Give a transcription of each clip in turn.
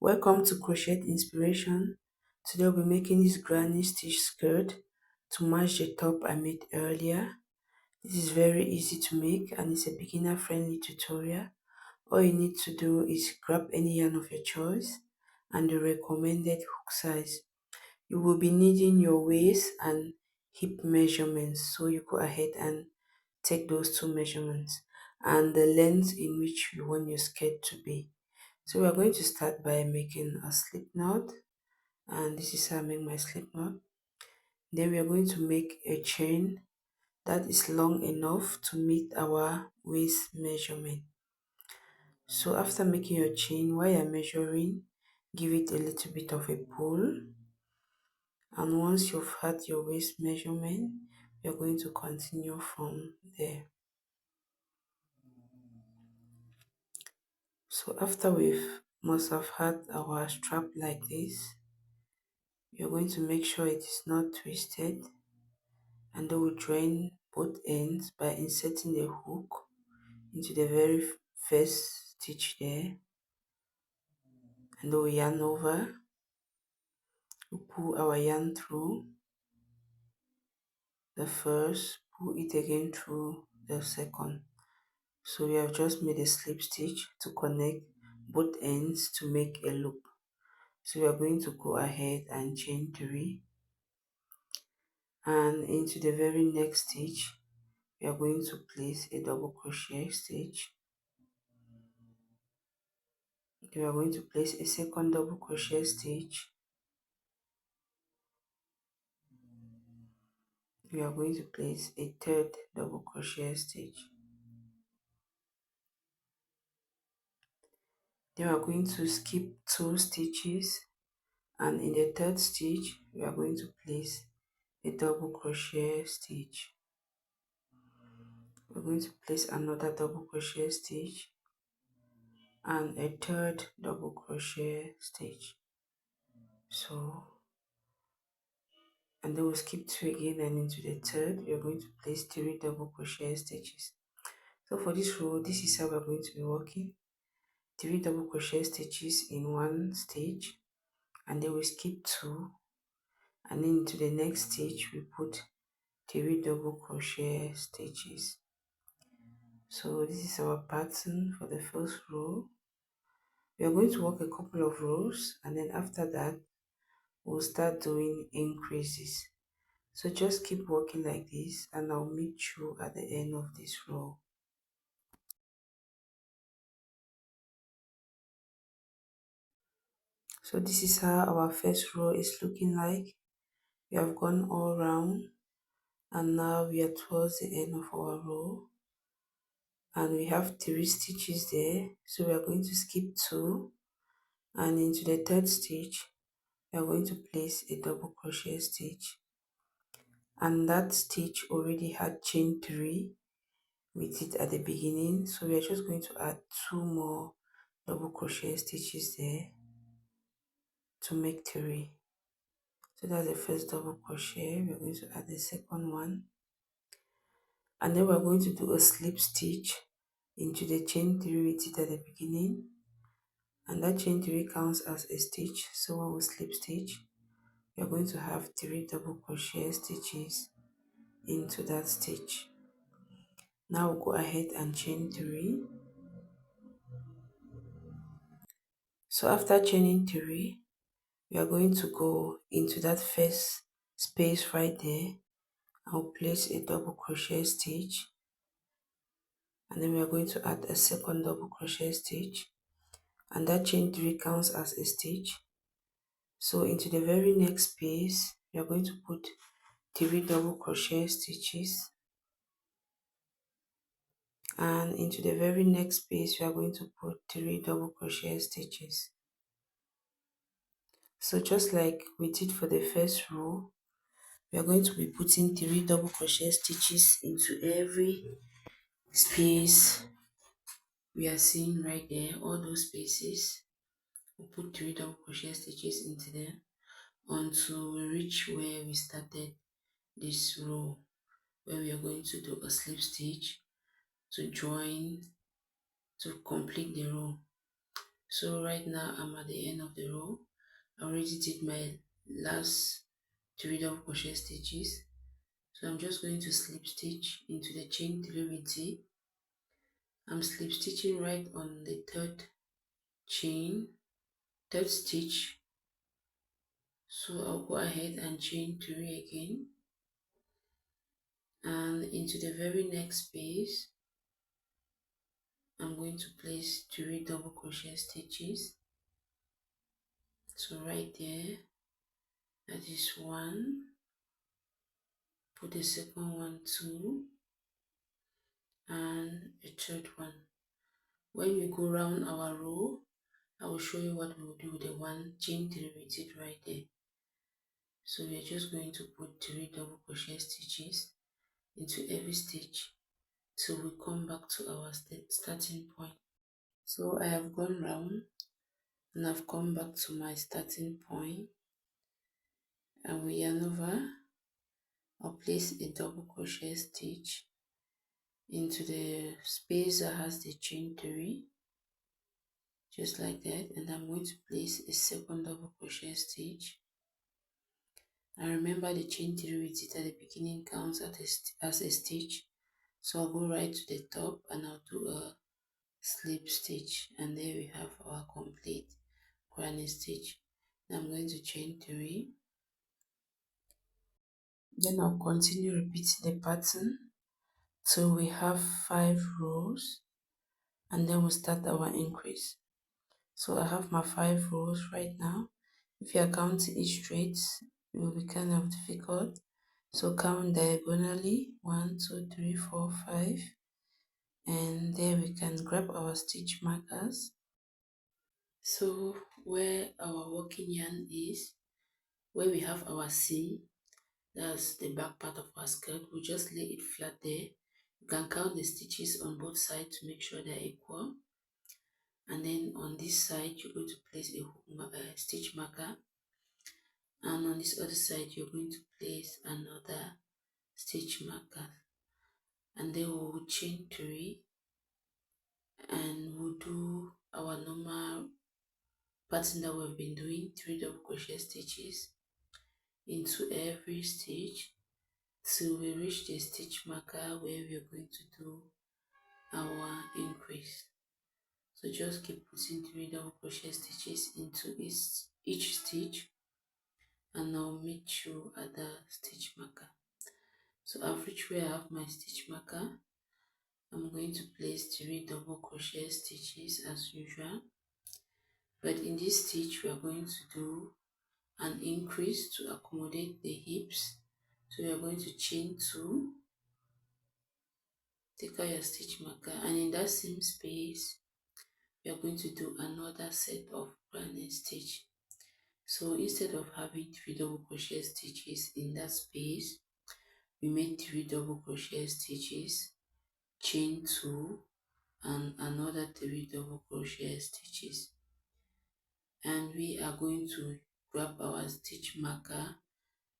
Welcome to Crochet Inspiration. Today we'll be making this granny stitch skirt to match the top I made earlier. This is very easy to make and it's a beginner friendly tutorial. All you need to do is grab any yarn of your choice and the recommended hook size. You will be needing your waist and hip measurements, so you go ahead and take those two measurements and the length in which you want your skirt to be. So we are going to start by making a slip knot, and this is how I make my slip knot. Then we are going to make a chain that is long enough to meet our waist measurement. So after making your chain, while you're measuring, give it a little bit of a pull, and once you've had your waist measurement, you're going to continue from there. So after we must have had our strap like this, you're going to make sure it is not twisted, and then we'll join both ends by inserting the hook into the very first stitch there, and then we yarn over, we pull our yarn through the first, pull it again through the second. So we have just made a slip stitch to connect both ends to make a loop. So we are going to go ahead and chain 3, and into the very next stitch we are going to place a double crochet stitch. We are going to place a second double crochet stitch. We are going to place a third double crochet stitch. Then we are going to skip 2 stitches, and in the third stitch we are going to place a double crochet stitch. We're going to place another double crochet stitch and a third double crochet stitch. So, and then we'll skip 2 again, and into the third we are going to place 3 double crochet stitches. So for this row, this is how we're going to be working: 3 double crochet stitches in one stitch, and then we skip 2, and then into the next stitch we put 3 double crochet stitches. So this is our pattern for the first row. We are going to work a couple of rows, and then after that we'll start doing increases. So just keep working like this, and I'll meet you at the end of this row. So this is how our first row is looking like. We have gone all round, and now we are towards the end of our row, and we have 3 stitches there. So we are going to skip 2, and into the third stitch we are going to place a double crochet stitch, and that stitch already had chain 3 with it at the beginning, so we are just going to add 2 more double crochet stitches there to make 3. So that's the first double crochet. We're going to add the second one, and then we're going to do a slip stitch into the chain 3 with it at the beginning, and that chain 3 counts as a stitch. So when we slip stitch, we are going to have 3 double crochet stitches into that stitch. Now we'll go ahead and chain 3. So after chaining 3, we are going to go into that first space right there. I'll place a double crochet stitch, and then we are going to add a second double crochet stitch, and that chain 3 counts as a stitch. So into the very next space we are going to put 3 double crochet stitches, and into the very next space we are going to put 3 double crochet stitches. So just like we did for the first row, we are going to be putting 3 double crochet stitches into every space we are seeing right there. All those spaces, we'll put 3 double crochet stitches into them until we reach where we started this row, where we are going to do a slip stitch to join to complete the row. So right now I'm at the end of the row. I already did my last three double crochet stitches. So I'm just going to slip stitch into the chain 3 with Z. I'm slip stitching right on the third stitch. So I'll go ahead and chain 3 again, and into the very next space I'm going to place 3 double crochet stitches. So right there, that is 1, put the second one 2, and a third one. When we go round our row, I will show you what we will do with the one chain 3 with it right there. So we are just going to put 3 double crochet stitches into every stitch till we come back to our starting point. So I have gone round and I've come back to my starting point, and we yarn over. I'll place a double crochet stitch into the space that has the chain 3, just like that, and I'm going to place a second double crochet stitch. And remember, the chain 3 with it at the beginning counts as a stitch. So I'll go right to the top and I'll do a slip stitch, and there we have our complete granny stitch. Now I'm going to chain 3. Then I'll continue repeating the pattern till we have 5 rows, and then we'll start our increase. So I have my 5 rows right now. If you are counting each straight, it will be kind of difficult. So count diagonally 1, 2, 3, 4, 5, and there we can grab our stitch markers. So where our working yarn is, where we have our seam, that's the back part of our skirt, we'll just lay it flat there. You can count the stitches on both sides to make sure they're equal. And then on this side, you're going to place a stitch marker. And on this other side, you're going to place another stitch marker. And then we'll chain 3 and we'll do our normal pattern that we've been doing, 3 double crochet stitches into every stitch till we reach the stitch marker where we are going to do our increase. So just keep putting 3 double crochet stitches into each stitch, and I'll meet you at the stitch marker. So I've reached where I have my stitch marker. I'm going to place 3 double crochet stitches as usual, but in this stitch we are going to do an increase to accommodate the hips. So we are going to chain 2, take out your stitch marker, and in that same space we are going to do another set of granny stitch. So instead of having 3 double crochet stitches in that space, we made 3 double crochet stitches, chain 2, and another 3 double crochet stitches. And we are going to grab our stitch marker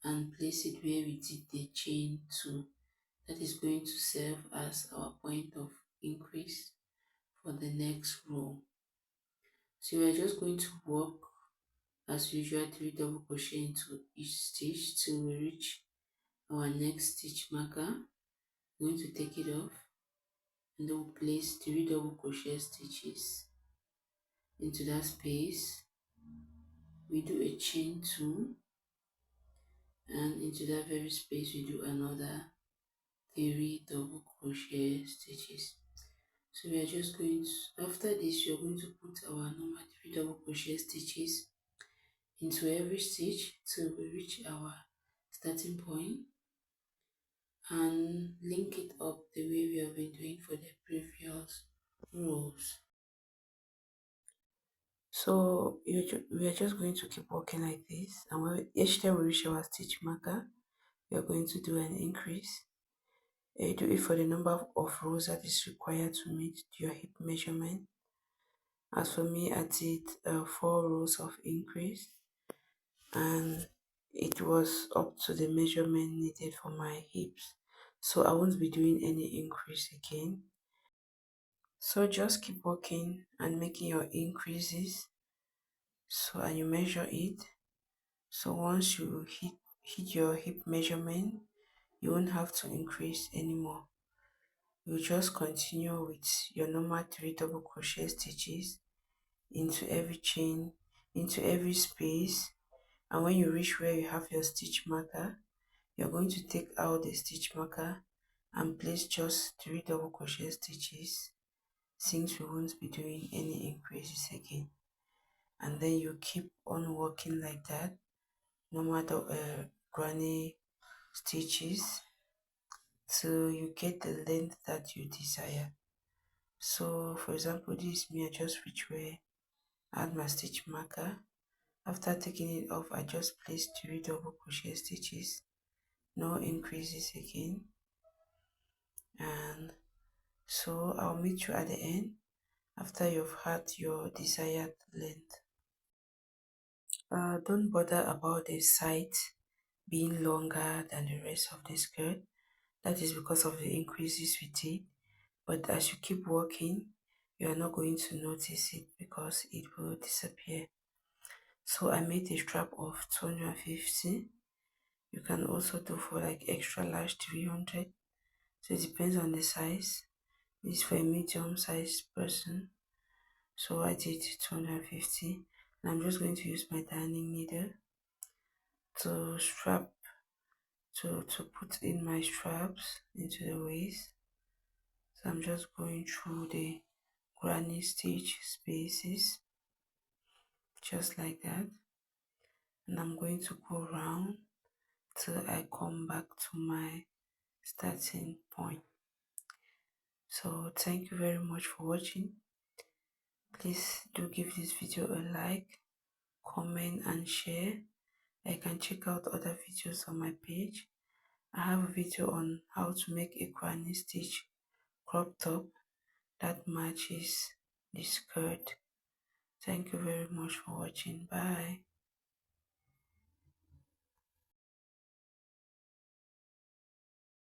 and place it where we did the chain 2. That is going to serve as our point of increase for the next row. So we are just going to work as usual 3 double crochet into each stitch till we reach our next stitch marker. We're going to take it off, and then we'll place 3 double crochet stitches into that space. We do a chain 2, and into that very space we do another 3 double crochet stitches. So we are just going to, after this we are going to put our normal 3 double crochet stitches into every stitch till we reach our starting point, and link it up the way we have been doing for the previous rows. So we are just going to keep working like this, and each time we reach our stitch marker, we are going to do an increase. You do it for the number of rows that is required to meet your hip measurement. As for me, I did 4 rows of increase, and it was up to the measurement needed for my hips. So I won't be doing any increase again. So just keep working and making your increases. So and you measure it. So once you hit your hip measurement, you won't have to increase anymore. You just continue with your normal 3 double crochet stitches into every chain, into every space. And when you reach where you have your stitch marker, you're going to take out the stitch marker and place just 3 double crochet stitches, since we won't be doing any increases again. And then you keep on working like that, no matter granny stitches, till you get the length that you desire. So for example, this is me, I just reach where I add my stitch marker. After taking it off, I just place 3 double crochet stitches, no increases again. And so I'll meet you at the end after you've had your desired length. Don't bother about the side being longer than the rest of the skirt. That is because of the increases we did. But as you keep working, you are not going to notice it because it will disappear. So I made a strap of 250. You can also do for like extra large 300. So it depends on the size. This is for a medium sized person. So I did 250. And I'm just going to use my darning needle to strap to put in my straps into the waist. So I'm just going through the granny stitch spaces just like that, and I'm going to go round till I come back to my starting point. So thank you very much for watching. Please do give this video a like, comment and share. I can check out other videos on my page. I have a video on how to make a granny stitch crop top that matches the skirt. Thank you very much for watching. Bye.